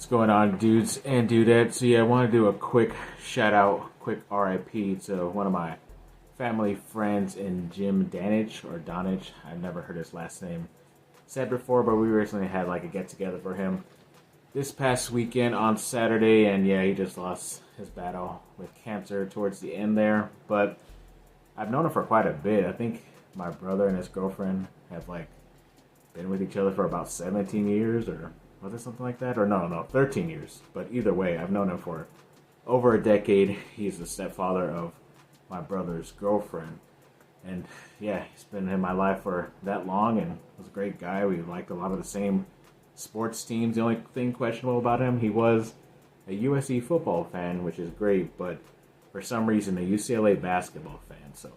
What's going on, dudes and dudettes? So yeah, I want to do a quick shout out, quick RIP to one of my family friends in Jim Danich or Donich. I've never heard his last name said before, but we recently had like a get together for him this past weekend on Saturday, and yeah, he just lost his battle with cancer towards the end there. But I've known him for quite a bit. I think my brother and his girlfriend have like been with each other for about 17 years, or was it something like that? Or no, 13 years. But either way, I've known him for over a decade. He's the stepfather of my brother's girlfriend. And yeah, he's been in my life for that long and was a great guy. We liked a lot of the same sports teams. The only thing questionable about him, he was a USC football fan, which is great, but for some reason a UCLA basketball fan. So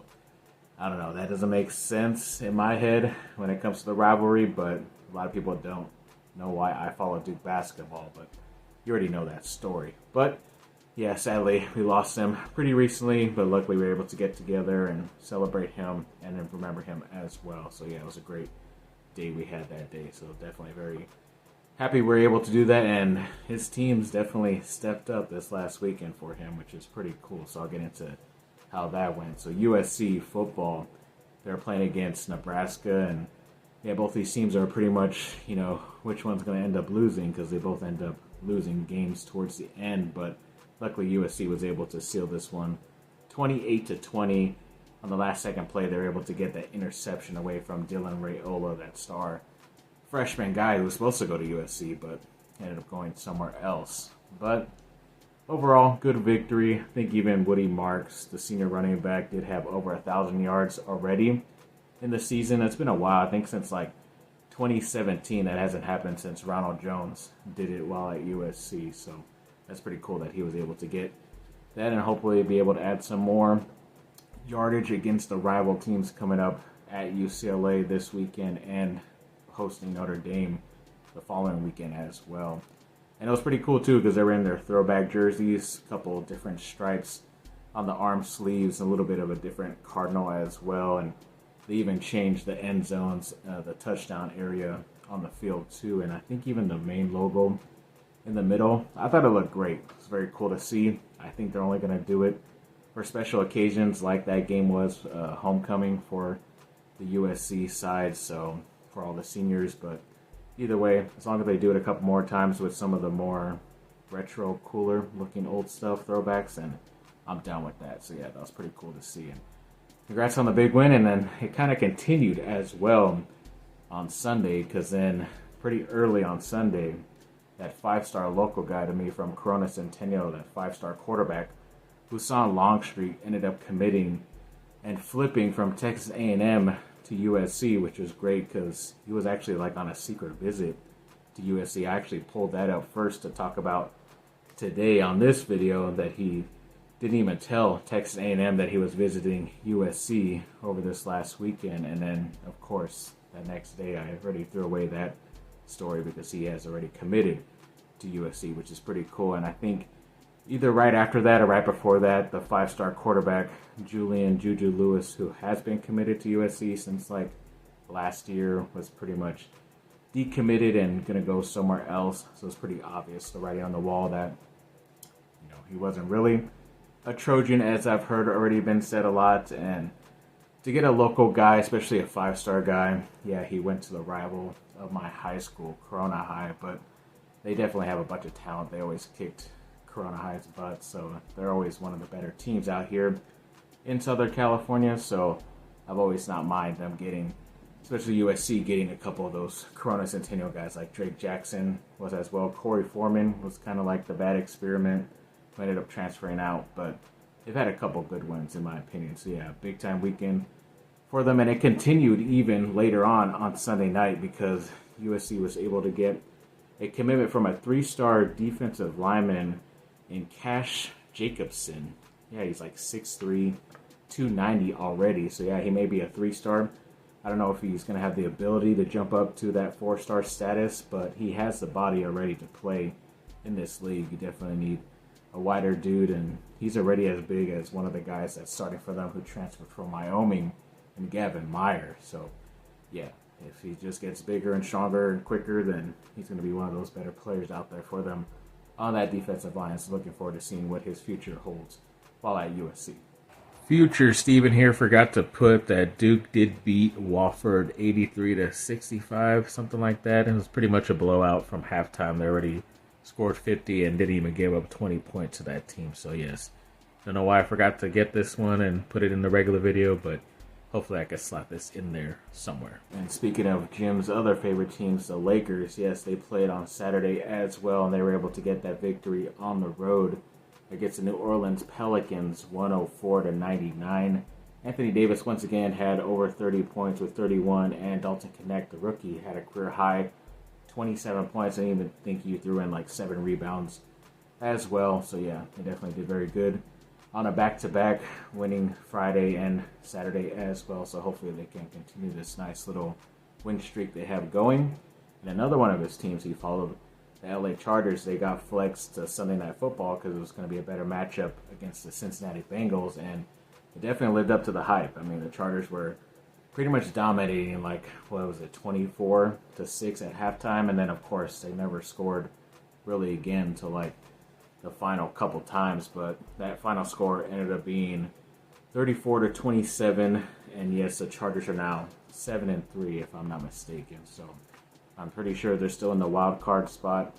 I don't know, that doesn't make sense in my head when it comes to the rivalry, but a lot of people don't know why I follow Duke basketball, but you already know that story. But yeah, sadly, we lost him pretty recently, but luckily we were able to get together and celebrate him and then remember him as well. So yeah, it was a great day we had that day. So definitely very happy we were able to do that, and his teams definitely stepped up this last weekend for him, which is pretty cool. So I'll get into how that went. So USC football, they're playing against Nebraska, and yeah, both these teams are pretty much, which one's going to end up losing, because they both end up losing games towards the end. But luckily USC was able to seal this one 28-20. On the last second play, they were able to get that interception away from Dylan Raiola, that star freshman guy who was supposed to go to USC, but ended up going somewhere else. But overall, good victory. I think even Woody Marks, the senior running back, did have over 1,000 yards already in the season. It's been a while. I think since like 2017, that hasn't happened since Ronald Jones did it while at USC. So that's pretty cool that he was able to get that and hopefully be able to add some more yardage against the rival teams coming up at UCLA this weekend and hosting Notre Dame the following weekend as well. And it was pretty cool too, because they were in their throwback jerseys, a couple of different stripes on the arm sleeves, a little bit of a different cardinal as well, and they even changed the end zones, the touchdown area on the field too, and I think even the main logo in the middle. I thought it looked great. It's very cool to see. I think they're only going to do it for special occasions like that game was homecoming for the USC side, so for all the seniors. But either way, as long as they do it a couple more times with some of the more retro, cooler looking old stuff, throwbacks, and I'm down with that. So yeah, that was pretty cool to see. And congrats on the big win. And then it kind of continued as well on Sunday, because then pretty early on Sunday, that 5-star local guy to me from Corona Centennial, that 5-star quarterback, Husan Longstreet, ended up committing and flipping from Texas A&M to USC, which was great because he was actually like on a secret visit to USC. I actually pulled that up first to talk about today on this video, that he didn't even tell Texas A&M that he was visiting USC over this last weekend. And then, of course, the next day I already threw away that story because he has already committed to USC, which is pretty cool. And I think either right after that or right before that, the 5-star quarterback, Julian Juju Lewis, who has been committed to USC since like last year, was pretty much decommitted and going to go somewhere else. So it's pretty obvious, the writing on the wall, that he wasn't really a Trojan, as I've heard already been said a lot. And to get a local guy, especially a 5-star guy, yeah, he went to the rival of my high school, Corona High, but they definitely have a bunch of talent. They always kicked Corona High's butt, so they're always one of the better teams out here in Southern California. So I've always not minded them getting, especially USC, getting a couple of those Corona Centennial guys, like Drake Jackson was as well. Corey Foreman was kind of like the bad experiment who ended up transferring out, but they've had a couple good wins in my opinion. So yeah, big time weekend for them, and it continued even later on Sunday night, because USC was able to get a commitment from a 3-star defensive lineman in Cash Jacobson. Yeah, he's like 6'3", 290 already. So yeah, he may be a 3-star. I don't know if he's going to have the ability to jump up to that 4-star status, but he has the body already to play in this league. You definitely need a wider dude, and he's already as big as one of the guys that's starting for them who transferred from Wyoming, and Gavin Meyer. So yeah, if he just gets bigger and stronger and quicker, then he's going to be one of those better players out there for them on that defensive line. So looking forward to seeing what his future holds while at USC. Future Steven here forgot to put that Duke did beat Wofford 83-65, something like that. It was pretty much a blowout from halftime. They already scored 50 and didn't even give up 20 points to that team. So yes, don't know why I forgot to get this one and put it in the regular video, but hopefully I can slap this in there somewhere. And speaking of Jim's other favorite teams, the Lakers, yes, they played on Saturday as well, and they were able to get that victory on the road against the New Orleans Pelicans, 104-99. Anthony Davis once again had over 30 points with 31, and Dalton Knecht, the rookie, had a career high 27 points. I didn't even think he threw in like 7 rebounds as well. So yeah, they definitely did very good on a back-to-back, winning Friday and Saturday as well. So hopefully they can continue this nice little win streak they have going. And another one of his teams he followed, the LA Chargers, they got flexed to Sunday Night Football because it was going to be a better matchup against the Cincinnati Bengals, and it definitely lived up to the hype. I mean, the Chargers were pretty much dominating, like, 24-6 at halftime, and then, of course, they never scored really again until, like, the final couple times, but that final score ended up being 34-27, and yes, the Chargers are now 7-3, if I'm not mistaken, so I'm pretty sure they're still in the wild card spot,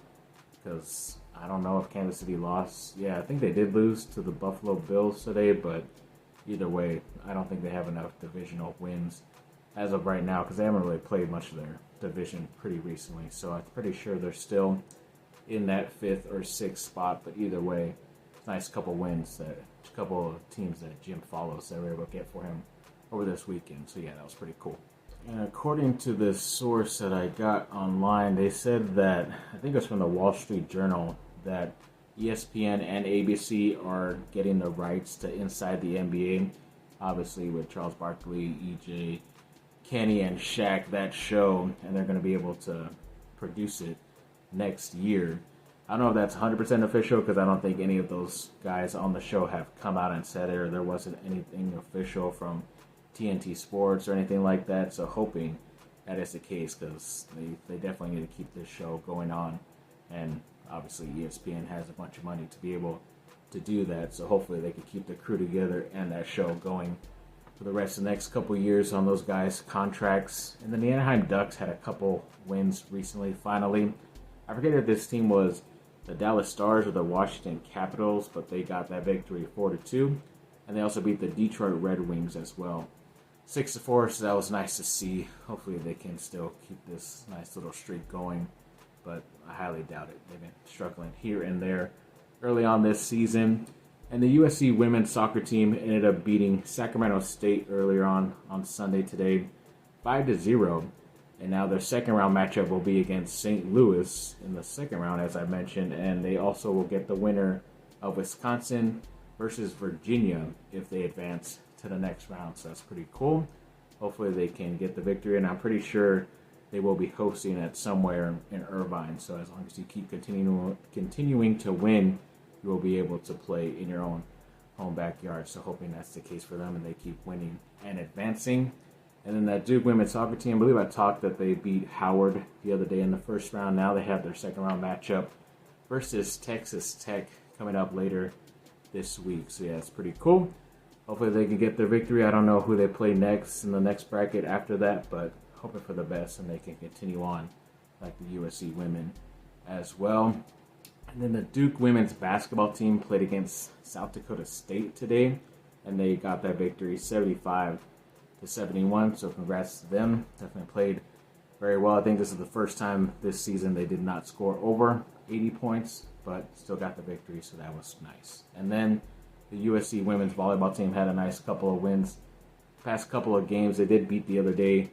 because I don't know if Kansas City lost. Yeah, I think they did lose to the Buffalo Bills today, but either way, I don't think they have enough divisional wins as of right now, because they haven't really played much of their division pretty recently, so I'm pretty sure they're still in that 5th or 6th spot, but either way, nice couple wins, that a couple of teams that Jim follows that were able to get for him over this weekend, so yeah, that was pretty cool. And according to this source that I got online, they said that, I think it's from the Wall Street Journal, that ESPN and ABC are getting the rights to Inside the NBA. Obviously with Charles Barkley, EJ, Kenny, and Shaq, that show, and they're going to be able to produce it next year. I don't know if that's 100% official, because I don't think any of those guys on the show have come out and said it, or there wasn't anything official from TNT Sports or anything like that, so hoping that is the case, because they definitely need to keep this show going on, and obviously ESPN has a bunch of money to be able to do that, so hopefully they can keep the crew together and that show going for the rest of the next couple years on those guys' contracts. And then the Anaheim Ducks had a couple wins recently, finally. I forget if this team was the Dallas Stars or the Washington Capitals, but they got that victory 4-2, and they also beat the Detroit Red Wings as well, 6-4, so that was nice to see. Hopefully they can still keep this nice little streak going, but I highly doubt it. They've been struggling here and there early on this season. And the USC women's soccer team ended up beating Sacramento State earlier on Sunday today, 5-0. And now their second round matchup will be against St. Louis in the second round, as I mentioned, and they also will get the winner of Wisconsin versus Virginia if they advance to the next round, so that's pretty cool. Hopefully they can get the victory, and I'm pretty sure they will be hosting it somewhere in Irvine, so as long as you keep continuing to win, you will be able to play in your own home backyard, so hoping that's the case for them and they keep winning and advancing. And then that Duke women's soccer team, I believe I talked that they beat Howard the other day in the first round. Now they have their second round matchup versus Texas Tech coming up later this week, so yeah, it's pretty cool. Hopefully they can get their victory. I don't know who they play next in the next bracket after that, but hoping for the best and they can continue on like the USC women as well. And then the Duke women's basketball team played against South Dakota State today, and they got that victory 75-71, so congrats to them. Definitely played very well. I think this is the first time this season they did not score over 80 points, but still got the victory, so that was nice. And then the USC women's volleyball team had a nice couple of wins. Past couple of games, they did beat the other day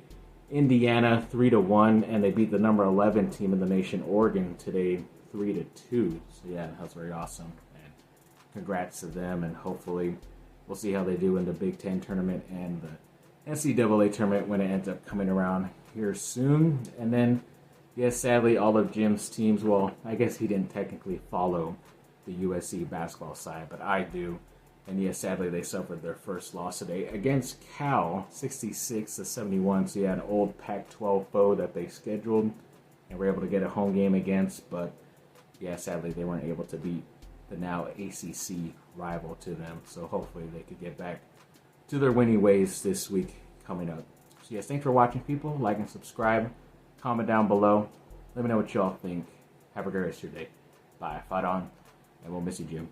Indiana 3-1, and they beat the number 11 team in the nation, Oregon, today 3-2. So yeah, that was very awesome. And congrats to them, and hopefully we'll see how they do in the Big Ten tournament and the NCAA tournament when it ends up coming around here soon. And then, yes, sadly, all of Jim's teams, well, I guess he didn't technically follow the USC basketball side, but I do. And yes, sadly, they suffered their first loss today against Cal, 66-71. So yeah, an old Pac-12 foe that they scheduled and were able to get a home game against. But yeah, sadly, they weren't able to beat the now ACC rival to them. So hopefully they could get back to their winning ways this week coming up. So yes, thanks for watching, people. Like and subscribe. Comment down below. Let me know what y'all think. Have a great rest of your day. Bye. Fight on. And we'll miss you, Jim.